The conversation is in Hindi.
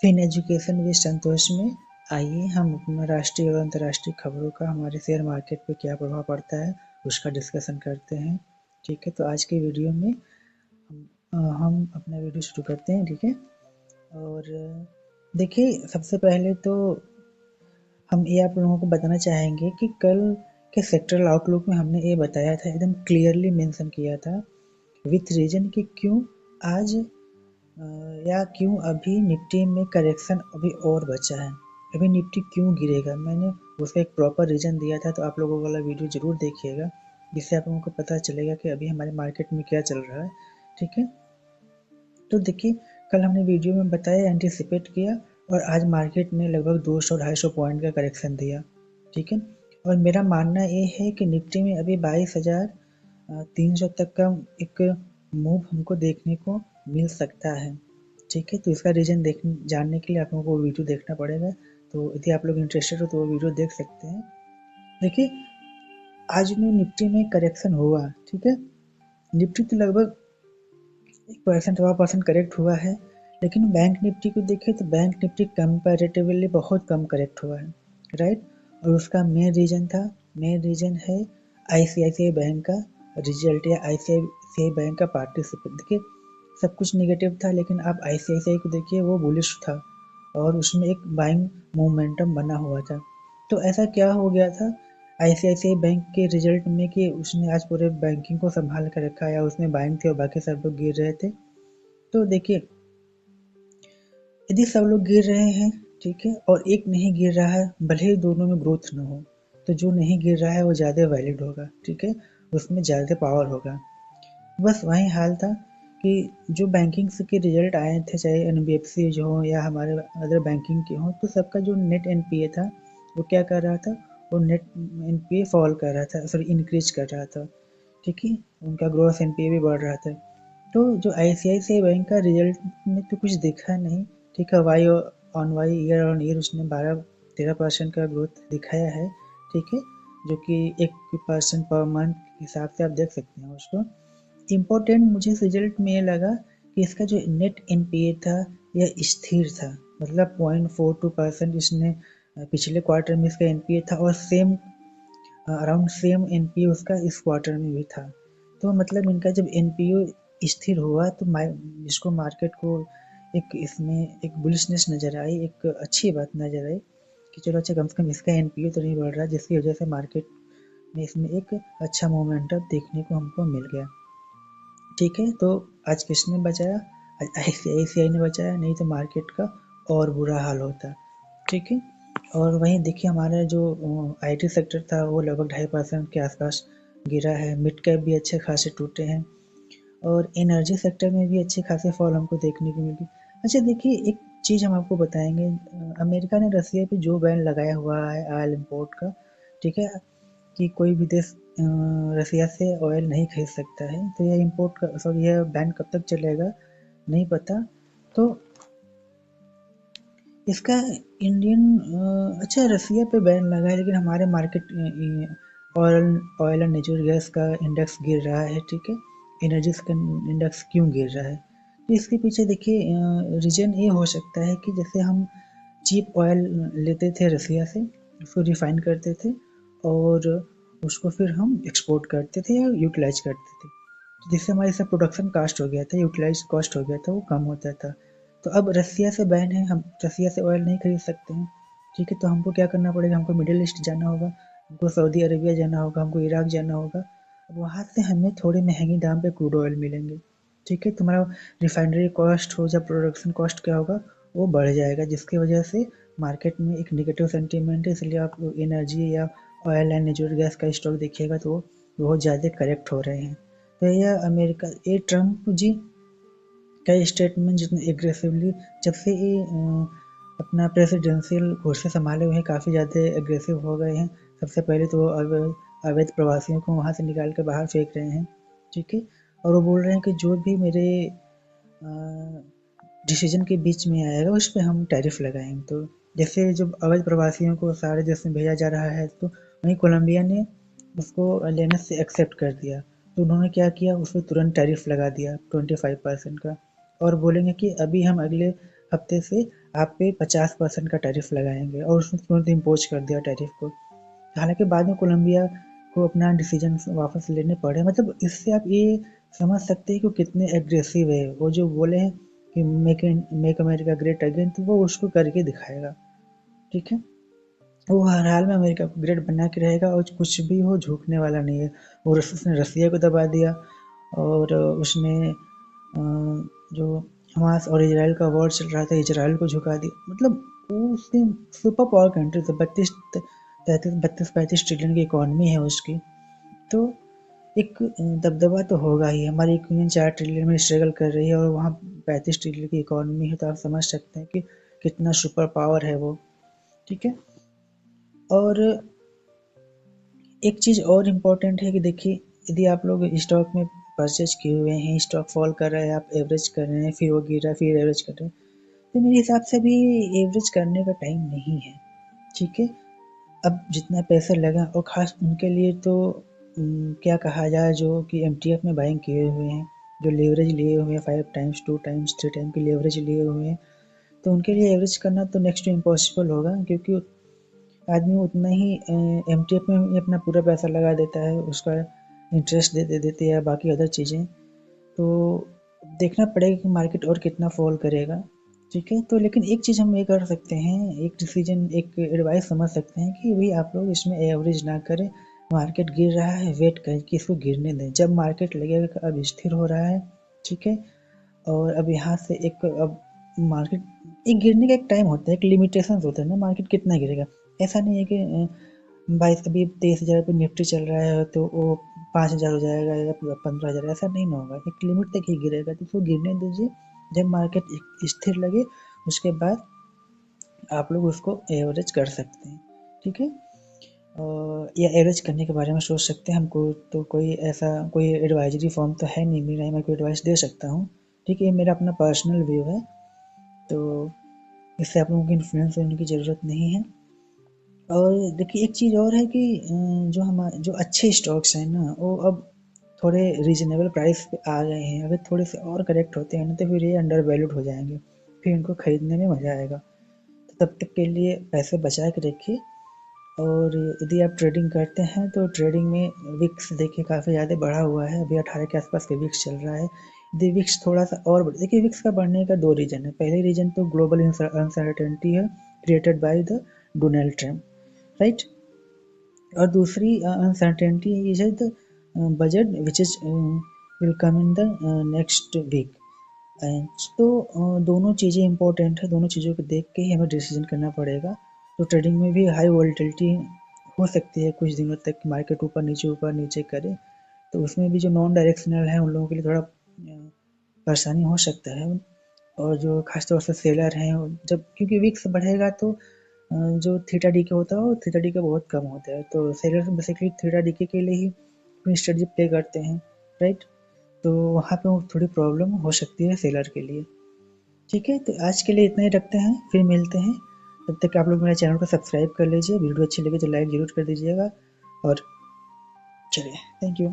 फिन एजुकेशन विद संतोष में आइए हम अपना राष्ट्रीय और अंतर्राष्ट्रीय खबरों का हमारे शेयर मार्केट पे क्या प्रभाव पड़ता है उसका डिस्कशन करते हैं। ठीक है, तो आज के वीडियो में हम अपना वीडियो शुरू करते हैं। ठीक है, और देखिए सबसे पहले तो हम ये आप लोगों को बताना चाहेंगे कि कल के सेक्टरल आउटलुक में हमने ये बताया था, एकदम क्लियरली मेंशन किया था विथ रीजन कि क्यों आज या क्यों अभी निफ्टी में करेक्शन अभी और बचा है, अभी निफ्टी क्यों गिरेगा। मैंने उसका एक प्रॉपर रीजन दिया था, तो आप लोगों वाला वीडियो जरूर देखिएगा, जिससे आप लोगों को पता चलेगा कि अभी हमारे मार्केट में क्या चल रहा है। ठीक है, तो देखिए कल हमने वीडियो में बताया, एंटिसिपेट किया, और आज मार्केट ने लगभग 200-250 पॉइंट का करेक्शन दिया। ठीक है, और मेरा मानना ये है कि निफ्टी में अभी 22,300 तक का एक मूव हमको देखने को मिल सकता है। ठीक है, तो इसका रीजन जानने के लिए आप लोगों को वीडियो देखना पड़ेगा। तो यदि आप लोग इंटरेस्टेड हो तो वो वीडियो देख सकते हैं। देखिए आज में निफ्टी में करेक्शन हुआ, ठीक है, निफ्टी तो लगभग 1% करेक्ट हुआ है, लेकिन बैंक निफ्टी को देखें तो बैंक निफ्टी कंपैरेटिवली बहुत कम करेक्ट हुआ है, राइट। और उसका मेन रीजन है आईसीआईसीआई बैंक का रिजल्ट या आईसीआईसीआई बैंक का पार्टिसिपेट। देखिए सब कुछ नेगेटिव था, लेकिन आप आईसीआईसीआई को देखिए, वो बुलिश था और उसमें एक बाइंग मोमेंटम बना हुआ था। तो ऐसा क्या हो गया था आईसीआईसीआई बैंक के रिजल्ट में कि उसने आज पूरे बैंकिंग को संभाल कर रखा, या उसमें बाइंग थी और बाकी सब लोग गिर रहे थे। तो देखिए यदि सब लोग गिर रहे हैं, ठीक है, और एक नहीं गिर रहा है, भले ही दोनों में ग्रोथ न हो, तो जो नहीं गिर रहा है वो ज़्यादा वैलिड होगा। ठीक है, उसमें ज़्यादा पावर होगा। बस वही हाल था कि जो बैंकिंग के रिजल्ट आए थे, चाहे एनबीएफसी जो हो या हमारे अदर बैंकिंग के हों, तो सबका जो नेट एनपीए था वो क्या कर रहा था, वो नेट एनपीए फॉल कर रहा था, सॉरी इंक्रीज कर रहा था। ठीक है, उनका ग्रॉस एनपीए भी बढ़ रहा था। तो जो आईसीआईसीआई बैंक का रिजल्ट में तो कुछ दिखा नहीं। ठीक है, Y on Y, year on year उसने 12-13% का ग्रोथ दिखाया है। ठीक है, जो कि 1% पर मंथ के हिसाब से आप देख सकते हैं उसको। इम्पोर्टेंट मुझे इस रिजल्ट में ये लगा कि इसका जो नेट एनपीए था यह स्थिर था, मतलब 0.42% इसने पिछले क्वार्टर में इसका एनपीए था, और सेम अराउंड सेम एनपीए उसका इस क्वार्टर में भी था। तो मतलब इनका जब एनपीए स्थिर हुआ तो इसको मार्केट को एक इसमें एक बुलिशनेस नज़र आई, एक अच्छी बात नज़र आई कि चलो अच्छा, कम से कम इसका एनपीए तो नहीं बढ़ रहा, जिसकी वजह से मार्केट में इसमें एक अच्छा मोमेंटम देखने को हमको मिल गया। ठीक है, तो आज किसने बचाया? आज आईसीआईसीआई ने बचाया, नहीं तो मार्केट का और बुरा हाल होता। ठीक है, और वहीं देखिए हमारा जो आईटी सेक्टर था वो लगभग 2.5% के आसपास गिरा है। मिड कैप भी अच्छे खासे टूटे हैं, और एनर्जी सेक्टर में भी अच्छे खासे फॉल हमको देखने को मिली। अच्छा देखिए एक चीज़ हम आपको बताएंगे, अमेरिका ने रसिया पे जो बैन लगाया हुआ है ऑयल इम्पोर्ट का, ठीक है, कि कोई भी देश रसिया से ऑयल नहीं खरीद सकता है, तो यह इम्पोर्ट का सॉरी यह बैन कब तक चलेगा नहीं पता। तो इसका इंडियन अच्छा रसिया पे बैन लगा है, लेकिन हमारे market oil oil and natural gas का इंडेक्स गिर रहा है। ठीक है, एनर्जी का इंडेक्स क्यों गिर रहा है? तो इसके पीछे देखिए रीजन ये हो सकता है कि जैसे हम चीप ऑयल लेते थे रसिया से, उसको रिफाइन करते थे और उसको फिर हम एक्सपोर्ट करते थे या यूटिलाइज करते थे, तो जिससे हमारी सब प्रोडक्शन कास्ट हो गया था, यूटिलाइज कॉस्ट हो गया था, वो कम होता था। तो अब रसिया से बैन है, हम रसिया से ऑयल नहीं खरीद सकते हैं। ठीक है, तो हमको क्या करना पड़ेगा, हमको मिडिल ईस्ट जाना होगा, हमको सऊदी अरेबिया जाना होगा, हमको इराक जाना होगा। अब वहाँ से हमें थोड़े महंगे दाम पे क्रूड ऑयल मिलेंगे। ठीक है, तुम्हारा रिफाइनरी कॉस्ट हो या प्रोडक्शन कॉस्ट क्या होगा, वो बढ़ जाएगा, जिसकी वजह से मार्केट में एक नेगेटिव सेंटीमेंट है। इसलिए आप एनर्जी या ऑयल एंड नेचुरल गैस का स्टॉक देखिएगा तो बहुत ज़्यादा करेक्ट हो रहे हैं। तो यह अमेरिका, ये ट्रम्प जी का स्टेटमेंट जितने एग्रेसिवली, जब से ये अपना प्रेसिडेंशियल कुर्सी संभाले हुए हैं, काफ़ी ज़्यादा एग्रेसिव हो गए हैं। सबसे पहले तो अवैध प्रवासियों को वहाँ से निकाल कर बाहर फेंक रहे हैं। ठीक है, और वो बोल रहे हैं कि जो भी मेरे डिसीजन के बीच में आएगा उस पर हम टैरिफ लगाएंगे। तो जैसे जब अवैध प्रवासियों को सारे देश में भेजा जा रहा है, तो वहीं कोलंबिया ने उसको लेने से एक्सेप्ट कर दिया, तो उन्होंने क्या किया, उस पर तुरंत टैरिफ लगा दिया 25% का, और बोलेंगे कि अभी हम अगले हफ्ते से आप पे 50% का टैरिफ लगाएंगे और उसने तुरंत इम्पोज कर दिया टैरिफ को। हालांकि बाद में कोलंबिया को अपना डिसीजन वापस लेने पड़े। मतलब इससे आप ये समझ सकते हैं कि वो कितने एग्रेसिव है। वो जो बोले हैं कि मेक अमेरिका ग्रेट अगेन, तो वो उसको करके दिखाएगा। ठीक है, वो हर हाल में अमेरिका को ग्रेट बना के रहेगा और कुछ भी हो झुकने वाला नहीं है। और उसने रसिया को दबा दिया और उसने जो हमास और इजराइल का वॉर चल रहा था, इजराइल को झुका दिया। मतलब वो उसकी सुपर पावर कंट्री था। 32-35 ट्रिलियन की इकोनॉमी है उसकी। तो एक दबदबा तो होगा ही। हमारी इकोनॉमी 4 ट्रिलियन में स्ट्रगल कर रही है और वहाँ 35 ट्रिलियन की इकोनॉमी है, तो आप समझ सकते हैं कि कितना सुपर पावर है वो। ठीक है, और एक चीज़ और इम्पोर्टेंट है कि देखिए, यदि आप लोग स्टॉक में परचेज किए हुए हैं, स्टॉक फॉल कर रहा है, आप एवरेज कर रहे हैं, फिर वो गिर रहा है, फिर एवरेज कर रहे हैं, तो मेरे हिसाब से अभी एवरेज करने का टाइम नहीं है। ठीक है, अब जितना पैसा लगा, और ख़ास उनके लिए तो क्या कहा जाए, जो कि एमटीएफ में बाइंग किए हुए हैं, जो लेवरेज लिए हुए हैं 5 टाइम्स 2 टाइम्स 3 टाइम की लेवरेज लिए हुए हैं, तो उनके लिए एवरेज करना तो नेक्स्ट टू इम्पॉसिबल होगा। क्योंकि आदमी उतना ही एमटीएफ में ही अपना पूरा पैसा लगा देता है, उसका इंटरेस्ट दे देते हैं या बाकी अदर चीज़ें। तो देखना पड़ेगा कि मार्केट और कितना फॉल करेगा। ठीक है, तो लेकिन एक चीज़ हम ये कर सकते हैं, एक डिसीजन, एक एडवाइस समझ सकते हैं कि भाई आप लोग इसमें एवरेज ना करें। मार्केट गिर रहा है, वेट करें कि इसको गिरने दें। जब मार्केट लगेगा कि अब स्थिर हो रहा है, ठीक है, और अब यहाँ से एक अब मार्केट एक गिरने का एक टाइम होता है, एक लिमिटेशन होता है ना, मार्केट कितना गिरेगा। ऐसा नहीं है कि 22 अभी 23,000 पे निफ्टी चल रहा है तो वो 5,000 हो जाएगा या 15,000, ऐसा नहीं ना होगा। एक लिमिट तक ही गिरेगा, तो उसको गिरने दीजिए। जब मार्केट स्थिर लगे उसके बाद आप लोग उसको एवरेज कर सकते हैं। ठीक है, या एवरेज करने के बारे में सोच सकते हैं। हमको तो कोई ऐसा कोई एडवाइजरी फॉर्म तो है नहीं मेरा, मैं कोई एडवाइस दे सकता हूँ। ठीक है, ये मेरा अपना पर्सनल व्यू है, तो इससे आप लोगों की इन्फ्लुएंस होने की ज़रूरत नहीं है। और देखिए, एक चीज़ और है कि जो अच्छे स्टॉक्स हैं ना, वो अब थोड़े रीजनेबल प्राइस पे आ गए हैं। अगर थोड़े से और करेक्ट होते हैं ना, तो फिर ये अंडर वैल्यूड हो जाएंगे, फिर इनको खरीदने में मज़ा आएगा। तो तब तक के लिए पैसे बचा के रखिए। और यदि आप ट्रेडिंग करते हैं तो ट्रेडिंग में विक्स देखिए काफ़ी ज़्यादा बढ़ा हुआ है, अभी 18 के आसपास के विक्स चल रहा है। यदि विक्स थोड़ा सा और देखिए, विक्स का बढ़ने का 2 रीज़न है। पहले रीज़न तो ग्लोबल अनसर्टेनिटी है, created by the Donald Trump, right. और दूसरी uncertainty is the budget which is will come in the next week. तो दोनों चीज़ें इंपॉर्टेंट है, दोनों चीज़ों को देख के ही हमें डिसीजन करना पड़ेगा। तो ट्रेडिंग में भी हाई वॉलेटिलिटी हो सकती है कुछ दिनों तक, मार्केट ऊपर नीचे करे, तो उसमें भी जो नॉन डायरेक्शनल है उन लोगों के लिए थोड़ा परेशानी हो सकता है। और जो खासतौर से सेलर हैं, जब क्योंकि विक्स बढ़ेगा तो जो थीटा डी के होता है वो थीटा डी के बहुत कम होता है, तो सेलर बेसिकली थीटा डी के लिए ही अपनी स्ट्रेटजी प्ले करते हैं, राइट। तो वहाँ पे थोड़ी प्रॉब्लम हो सकती है सेलर के लिए। ठीक है, तो आज के लिए इतना ही रखते हैं, फिर मिलते हैं। तब तक आप लोग मेरे चैनल को सब्सक्राइब कर लीजिए, वीडियो अच्छी लगे तो लाइक ज़रूर कर दीजिएगा। और चलिए, थैंक यू।